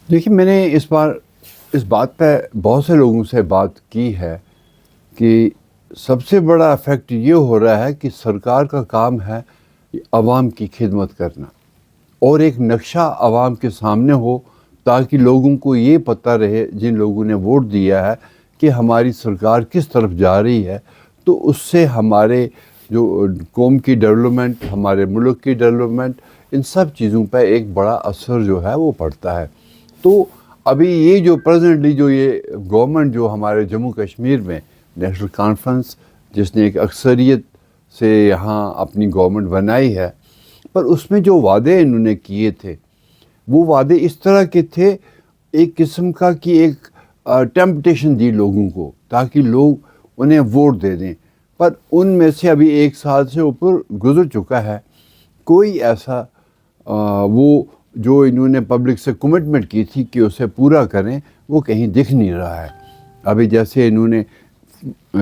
دیکھیے، میں نے اس بار اس بات پہ بہت سے لوگوں سے بات کی ہے کہ سب سے بڑا افیکٹ یہ ہو رہا ہے کہ سرکار کا کام ہے عوام کی خدمت کرنا، اور ایک نقشہ عوام کے سامنے ہو تاکہ لوگوں کو یہ پتہ رہے، جن لوگوں نے ووٹ دیا ہے، کہ ہماری سرکار کس طرف جا رہی ہے۔ تو اس سے ہمارے جو قوم کی ڈیولپمنٹ، ہمارے ملک کی ڈیولپمنٹ، ان سب چیزوں پہ ایک بڑا اثر جو ہے وہ پڑتا ہے۔ تو ابھی یہ جو پریزنٹلی جو یہ گورنمنٹ جو ہمارے جموں کشمیر میں نیشنل کانفرنس، جس نے ایک اکثریت سے یہاں اپنی گورنمنٹ بنائی ہے، پر اس میں جو وعدے انہوں نے کیے تھے، وہ وعدے اس طرح کے تھے، ایک قسم کا کہ ایک ٹیمپٹیشن دی لوگوں کو تاکہ لوگ انہیں ووٹ دے دیں۔ پر ان میں سے ابھی 1 سال سے اوپر گزر چکا ہے، کوئی ایسا وہ جو انہوں نے پبلک سے کمٹمنٹ کی تھی کہ اسے پورا کریں، وہ کہیں دکھ نہیں رہا ہے۔ ابھی جیسے انہوں نے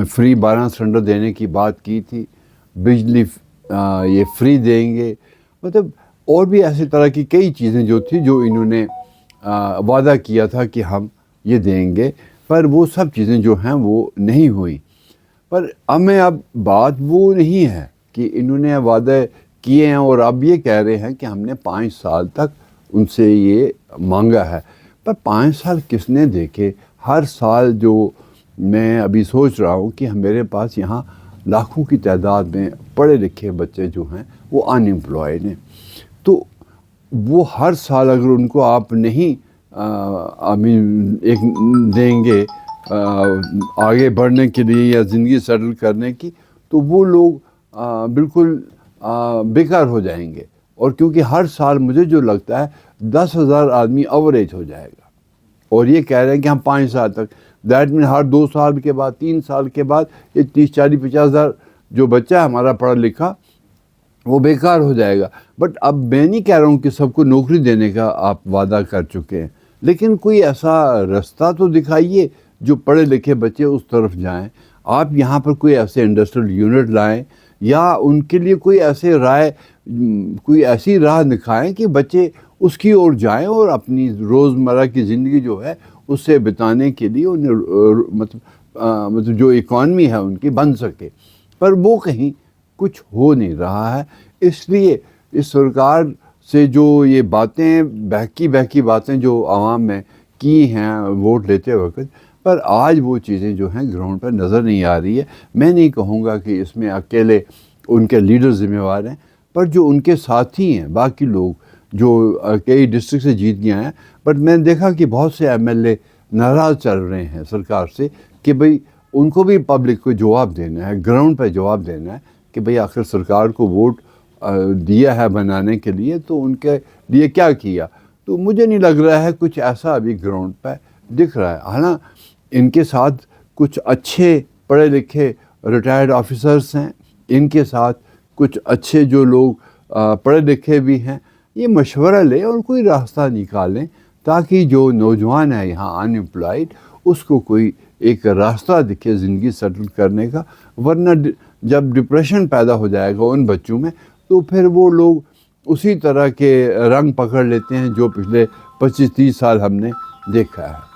فری 12 سلنڈر دینے کی بات کی تھی، بجلی یہ فری دیں گے، مطلب اور بھی ایسی طرح کی کئی چیزیں جو تھی جو انہوں نے وعدہ کیا تھا کہ ہم یہ دیں گے، پر وہ سب چیزیں جو ہیں وہ نہیں ہوئی۔ پر اب بات وہ نہیں ہے کہ انہوں نے وعدے کیے ہیں اور اب یہ کہہ رہے ہیں کہ ہم نے 5 سال تک ان سے یہ مانگا ہے، پر 5 سال کس نے دیکھے؟ ہر سال جو میں ابھی سوچ رہا ہوں کہ میرے پاس یہاں لاکھوں کی تعداد میں پڑھے لکھے بچے جو ہیں وہ ان امپلائڈ ہیں، تو وہ ہر سال اگر ان کو آپ نہیں ایک دیں گے آگے بڑھنے کے لیے یا زندگی سیٹل کرنے کی، تو وہ لوگ بالکل بیکار ہو جائیں گے۔ اور کیونکہ ہر سال مجھے جو لگتا ہے 10,000 آدمی اوریج ہو جائے گا، اور یہ کہہ رہے ہیں کہ ہم 5 سال تک، دیٹ مین ہر 2 سال کے بعد 3 سال کے بعد یہ 30-40-50,000 جو بچہ ہے ہمارا پڑھا لکھا وہ بیکار ہو جائے گا۔ بٹ اب میں نہیں کہہ رہا ہوں کہ سب کو نوکری دینے کا آپ وعدہ کر چکے ہیں، لیکن کوئی ایسا رستہ تو دکھائیے جو پڑھے لکھے بچے اس طرف جائیں۔ آپ یہاں پر کوئی ایسے انڈسٹریل یونٹ لائیں، یا ان کے لیے کوئی ایسی راہ دکھائیں کہ بچے اس کی اور جائیں اور اپنی روزمرہ کی زندگی جو ہے اس سے بتانے کے لیے انہیں مطلب جو اکانومی ہے ان کی بن سکے۔ پر وہ کہیں کچھ ہو نہیں رہا ہے۔ اس لیے اس سرکار سے جو یہ باتیں بہکی باتیں جو عوام میں کی ہیں ووٹ لیتے وقت، پر آج وہ چیزیں جو ہیں گراؤنڈ پر نظر نہیں آ رہی ہے۔ میں نہیں کہوں گا کہ اس میں اکیلے ان کے لیڈر ذمہ وار ہیں، پر جو ان کے ساتھی ہیں، باقی لوگ جو کئی ڈسٹرکٹ سے جیت گئے ہیں، بٹ میں نے دیکھا کہ بہت سے ایم ایل اے ناراض چل رہے ہیں سرکار سے کہ بھئی ان کو بھی پبلک کو جواب دینا ہے، گراؤنڈ پہ جواب دینا ہے کہ بھئی آخر سرکار کو ووٹ دیا ہے بنانے کے لیے، تو ان کے لیے کیا کیا؟ تو مجھے نہیں لگ رہا ہے کچھ ایسا ابھی گراؤنڈ پہ دکھ رہا ہے۔ حالانکہ ان کے ساتھ کچھ اچھے پڑھے لکھے ریٹائرڈ آفیسرس ہیں، ان کے ساتھ کچھ اچھے جو لوگ پڑھے لکھے بھی ہیں، یہ مشورہ لیں اور کوئی راستہ نکالیں تاکہ جو نوجوان ہے یہاں ان امپلائڈ، اس کو کوئی ایک راستہ دکھے زندگی سیٹل کرنے کا۔ ورنہ جب ڈپریشن پیدا ہو جائے گا ان بچوں میں، تو پھر وہ لوگ اسی طرح کے رنگ پکڑ لیتے ہیں جو پچھلے 25-30 سال ہم نے دیکھا ہے۔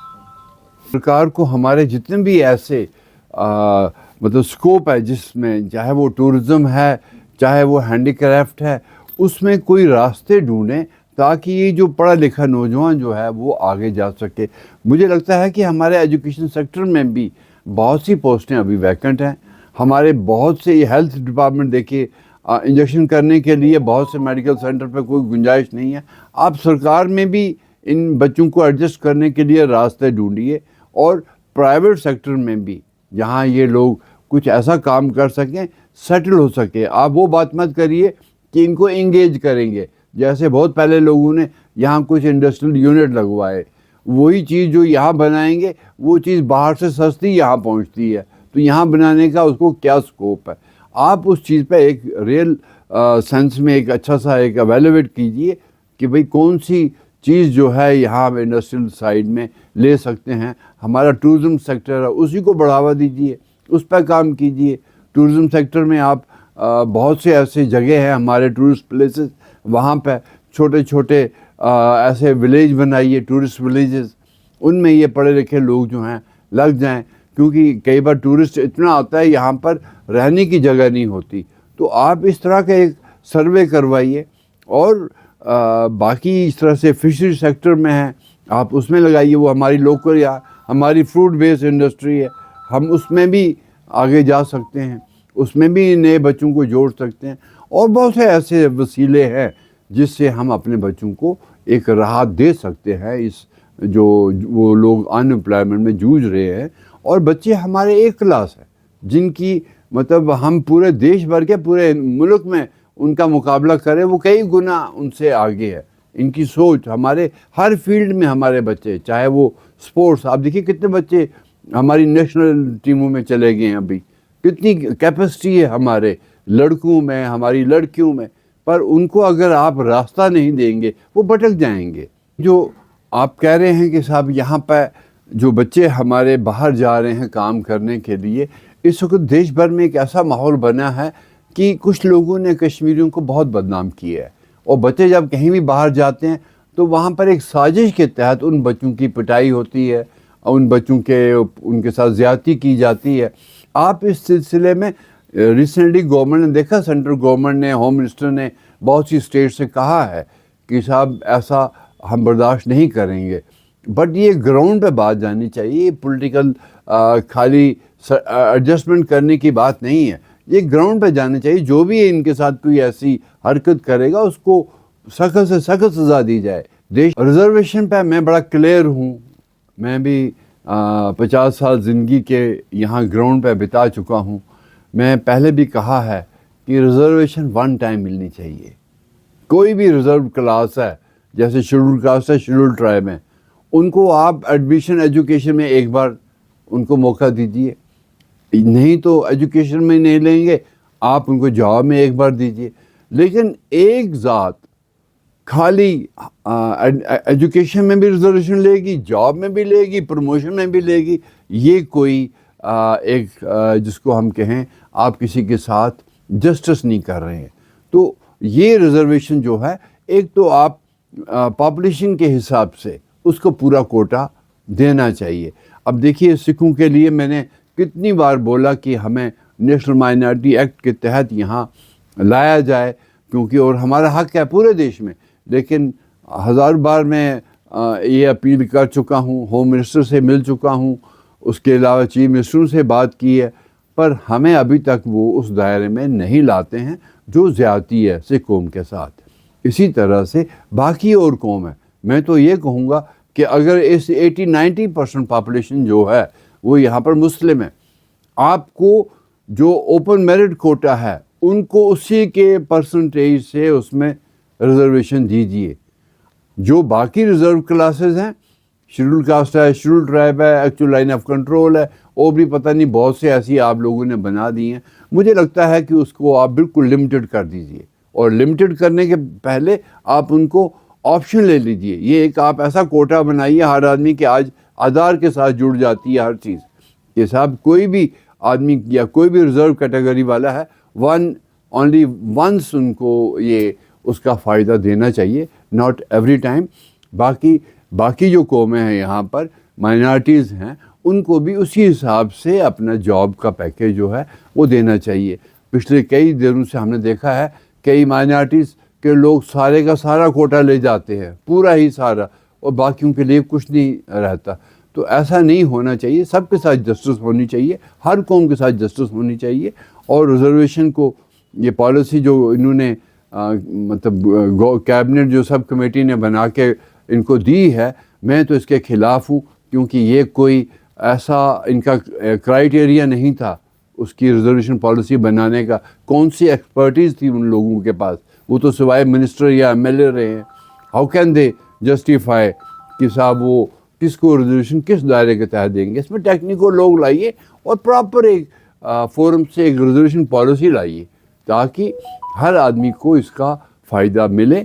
سرکار کو ہمارے جتنے بھی ایسے مطلب سکوپ ہے، جس میں چاہے وہ ٹورزم ہے، چاہے وہ ہینڈی کرافٹ ہے، اس میں کوئی راستے ڈھونڈیں تاکہ یہ جو پڑھا لکھا نوجوان جو ہے وہ آگے جا سکے۔ مجھے لگتا ہے کہ ہمارے ایجوکیشن سیکٹر میں بھی بہت سی پوسٹیں ابھی ویکنٹ ہیں۔ ہمارے بہت سے ہیلتھ ڈپارٹمنٹ دیکھیے، انجیکشن کرنے کے لیے بہت سے میڈیکل سینٹر پہ کوئی گنجائش نہیں ہے۔ آپ سرکار میں بھی ان بچوں کو ایڈجسٹ کرنے کے لیے راستے ڈھونڈیے، اور پرائیویٹ سیکٹر میں بھی جہاں یہ لوگ کچھ ایسا کام کر سکیں، سیٹل ہو سکے۔ آپ وہ بات مت کریے کہ ان کو انگیج کریں گے، جیسے بہت پہلے لوگوں نے یہاں کچھ انڈسٹریل یونٹ لگوائے، وہی چیز جو یہاں بنائیں گے وہ چیز باہر سے سستی یہاں پہنچتی ہے، تو یہاں بنانے کا اس کو کیا سکوپ ہے؟ آپ اس چیز پہ ایک ریئل سینس میں ایک اچھا سا ایک ایویلویٹ کیجئے کہ بھئی کون سی چیز جو ہے یہاں انڈسٹریل سائڈ میں لے سکتے ہیں۔ ہمارا ٹورزم سیکٹر ہے، اسی کو بڑھاوا دیجئے، اس پہ کام کیجئے۔ ٹورزم سیکٹر میں آپ بہت سے ایسے جگہ ہیں ہمارے ٹورسٹ پلیسز، وہاں پہ چھوٹے چھوٹے ایسے ولیج بنائیے, ٹورسٹ ولیجز, ان میں یہ پڑھے لکھے لوگ جو ہیں لگ جائیں, کیونکہ کئی بار ٹورسٹ اتنا آتا ہے یہاں پر رہنے کی جگہ نہیں ہوتی. تو آپ اس طرح کا ایک سروے کروائیے. اور باقی اس طرح سے فشری سیکٹر میں ہیں, آپ اس میں لگائیے. وہ ہماری لوکل یا ہماری فروٹ بیسڈ انڈسٹری ہے, ہم اس میں بھی آگے جا سکتے ہیں, اس میں بھی نئے بچوں کو جوڑ سکتے ہیں. اور بہت سے ایسے وسیلے ہیں جس سے ہم اپنے بچوں کو ایک راحت دے سکتے ہیں اس جو وہ لوگ ان امپلائمنٹ میں جوجھ رہے ہیں. اور بچے ہمارے ایک کلاس ہیں جن کی مطلب ہم پورے دیش بھر کے پورے ملک میں ان کا مقابلہ کریں, وہ کئی گنا ان سے آگے ہے. ان کی سوچ ہمارے ہر فیلڈ میں ہمارے بچے, چاہے وہ سپورٹس, آپ دیکھیے کتنے بچے ہماری نیشنل ٹیموں میں چلے گئے ہیں ابھی, کتنی کیپیسٹی ہے ہمارے لڑکوں میں, ہماری لڑکیوں میں. پر ان کو اگر آپ راستہ نہیں دیں گے وہ بھٹک جائیں گے. جو آپ کہہ رہے ہیں کہ صاحب یہاں پہ جو بچے ہمارے باہر جا رہے ہیں کام کرنے کے لیے, اس وقت دیش بھر میں ایک ایسا ماحول بنا ہے کہ کچھ لوگوں نے کشمیریوں کو بہت بدنام کیا ہے. اور بچے جب کہیں بھی باہر جاتے ہیں تو وہاں پر ایک سازش کے تحت ان بچوں کی پٹائی ہوتی ہے, ان بچوں ان کے ساتھ زیادتی کی جاتی ہے. آپ اس سلسلے میں ریسنٹلی گورنمنٹ نے دیکھا, سینٹرل گورنمنٹ نے, ہوم منسٹر نے بہت سی اسٹیٹ سے کہا ہے کہ صاحب ایسا ہم برداشت نہیں کریں گے. بٹ یہ گراؤنڈ پہ بات جانی چاہیے, یہ پولیٹیکل خالی ایڈجسٹمنٹ کرنے کی بات نہیں ہے, یہ گراؤنڈ پہ جانا چاہیے. جو بھی ان کے ساتھ کوئی ایسی حرکت کرے گا اس کو سخت سے سخت سزا دی جائے. ریزرویشن پہ میں بڑا کلیئر ہوں, میں بھی 50 سال زندگی کے یہاں گراؤنڈ پہ بتا چکا ہوں. میں پہلے بھی کہا ہے کہ ریزرویشن ون ٹائم ملنی چاہیے. کوئی بھی ریزرو کلاس ہے, جیسے شیڈول کاسٹ ہے, شیڈول ٹرائب ہے, ان کو آپ ایڈمیشن ایجوکیشن میں ایک بار ان کو موقع دیجیے. نہیں تو ایجوکیشن میں نہیں لیں گے, آپ ان کو جاب میں ایک بار دیجیے. لیکن ایک ذات خالی ایجوکیشن میں بھی ریزرویشن لے گی, جاب میں بھی لے گی, پروموشن میں بھی لے گی, یہ کوئی ایک جس کو ہم کہیں آپ کسی کے ساتھ جسٹس نہیں کر رہے ہیں. تو یہ ریزرویشن جو ہے, ایک تو آپ پاپولیشن کے حساب سے اس کو پورا کوٹا دینا چاہیے. اب دیکھیے سکھوں کے لیے میں نے کتنی بار بولا کہ ہمیں نیشنل مائنارٹی ایکٹ کے تحت یہاں لایا جائے, کیونکہ اور ہمارا حق ہے پورے دیش میں. لیکن 1000 بار میں یہ اپیل کر چکا ہوں, ہوم منسٹر سے مل چکا ہوں, اس کے علاوہ چیف منسٹر سے بات کی ہے, پر ہمیں ابھی تک وہ اس دائرے میں نہیں لاتے ہیں جو زیادتی ہے سکھ قوم کے ساتھ. اسی طرح سے باقی اور قوم ہے. میں تو یہ کہوں گا کہ اگر اس 80-90% پاپولیشن جو ہے وہ یہاں پر مسلم ہے, آپ کو جو اوپن میرٹ کوٹا ہے ان کو اسی کے پرسنٹیج سے اس میں ریزرویشن دیجیے. جو باقی ریزرو کلاسز ہیں, شیڈول کاسٹ ہے, شیڈول ٹرائب ہے, ایکچوئل لائن آف کنٹرول ہے, اور بھی پتہ نہیں بہت سے ایسی آپ لوگوں نے بنا دی ہیں. مجھے لگتا ہے کہ اس کو آپ بالکل لمیٹڈ کر دیجیے, اور لمیٹڈ کرنے کے پہلے آپ ان کو آپشن لے لیجیے. یہ ایک آپ ایسا کوٹا بنائیے ہر آدمی کے, آج آدھار کے ساتھ جڑ جاتی ہے ہر چیز, کہ صاحب کوئی بھی آدمی یا کوئی بھی ریزرو کیٹیگری والا ہے, اونلی ونس ان کو یہ اس کا فائدہ دینا چاہیے, ناٹ ایوری ٹائم. باقی جو قومیں ہیں یہاں پر مائنارٹیز ہیں, ان کو بھی اسی حساب سے اپنا جاب کا پیکیج جو ہے وہ دینا چاہیے. پچھلے کئی دنوں سے ہم نے دیکھا ہے کئی مائنارٹیز کے لوگ سارے کا سارا کوٹا لے جاتے ہیں, پورا ہی سارا, اور باقیوں کے لیے کچھ نہیں رہتا. تو ایسا نہیں ہونا چاہیے. سب کے ساتھ جسٹس ہونی چاہیے, ہر قوم کے ساتھ جسٹس ہونی چاہیے. اور ریزرویشن کو یہ پالیسی جو انہوں نے مطلب کیبنٹ جو سب کمیٹی نے بنا کے ان کو دی ہے, میں تو اس کے خلاف ہوں, کیونکہ یہ کوئی ایسا ان کا کرائیٹیریا نہیں تھا اس کی ریزرویشن پالیسی بنانے کا. کون سی ایکسپرٹیز تھی ان لوگوں کے پاس؟ وہ تو سوائے منسٹر یا ایم ایل اے رہے ہیں. ہاؤ کین دے جسٹیفائی کہ صاحب وہ کس کو ریزرویشن کس دائرے کے تحت دیں گے؟ اس میں ٹیکنیکل لوگ لائیے اور پراپر ایک فورم سے ایک ریزرویشن پالیسی لائیے, تاکہ ہر آدمی کو اس کا فائدہ ملے,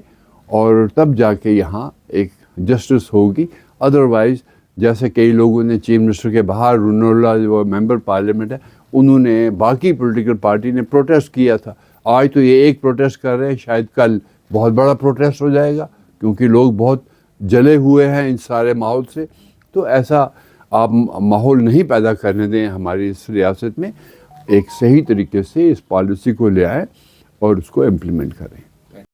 اور تب جا کے یہاں ایک جسٹس ہوگی. ادروائز جیسے کئی لوگوں نے چیف منسٹر کے باہر روناللہ جو ممبر پارلیمنٹ ہے, انہوں نے باقی پولیٹیکل پارٹی نے پروٹیسٹ کیا تھا. آج تو یہ ایک پروٹیسٹ کر رہے ہیں, شاید کل بہت بڑا پروٹیسٹ ہو جائے گا, کیونکہ لوگ بہت جلے ہوئے ہیں ان سارے ماحول سے. تو ایسا آپ ماحول نہیں پیدا کرنے دیں ہماری اس ریاست میں. ایک صحیح طریقے سے اس پالیسی کو لے آئیں اور اس کو امپلیمنٹ کریں.